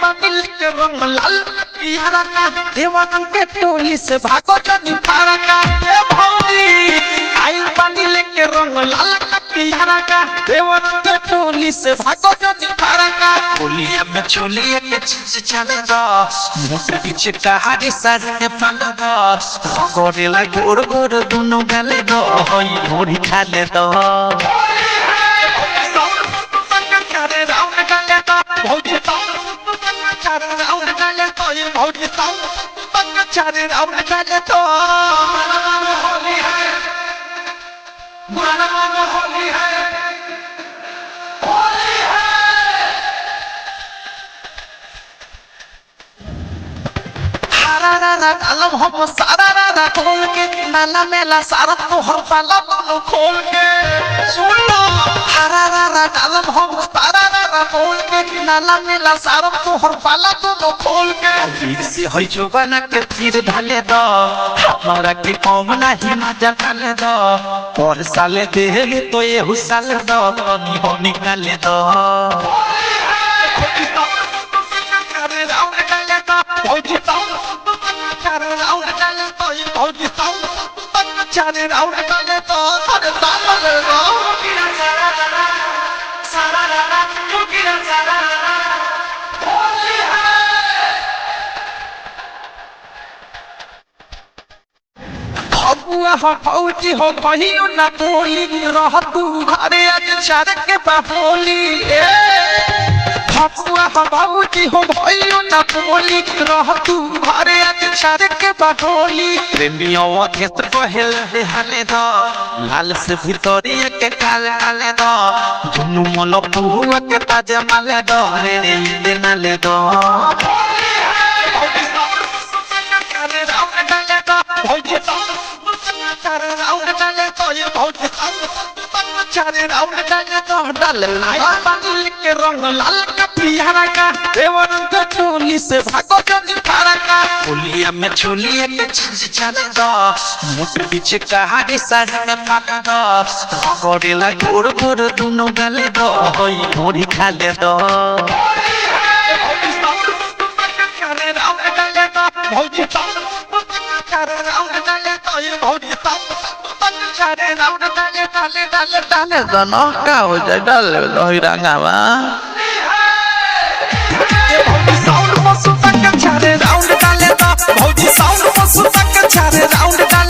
बादल के रंग लाल पियारा का देवानंद के टोली से भागो जनी फारा का ए भौजी आई बादल के रंग लाल पियारा का देवानंद के टोली से भागो जनी फारा का होलिया में चोलिया के चीज चले दो मुझे पीछे कहानी सारे फंदा दो गोरेला गोर गोर दोनों गले दो होली खाले दो अलम हम सारा रारा खोल के नाला मेला सारा तो हम पाला दोनों खोल के सुन लो हरा रारा अलम हम सारा रारा खोल के नाला मेला सारा तो हम पाला दोनों खोल के फिर से होई जो बना के तीर ढाले दो हमारा के कौम नहीं मजा डाले दो और साले दे तो ये हुसाल दो हो निकाले दो फौजी हो कहियो ना बोली रह तू घरे आज चार के बाहोली फपुआ फौजी हो कहियो ना बोली रह तू घरे आज चार के बाहोली प्रेमियों अध्यक्ष कहल हले दो लाल से भितरिया के काले काले दो दुनु मोलो पुआ के ताजा माले दो रे देना ले दो रंग लाल का पियारा का देवानंद चोली से भागो जनी फारा का होलिया में चोलिया के चीज चले दो मुझे पीछे कहानी सारे में फाका दो गोरेला गोर गोर दोनों गले दो होली खाले दो डाले डाले डाले डाले डाले डाले डाले डाले डाले डाले डाले डाले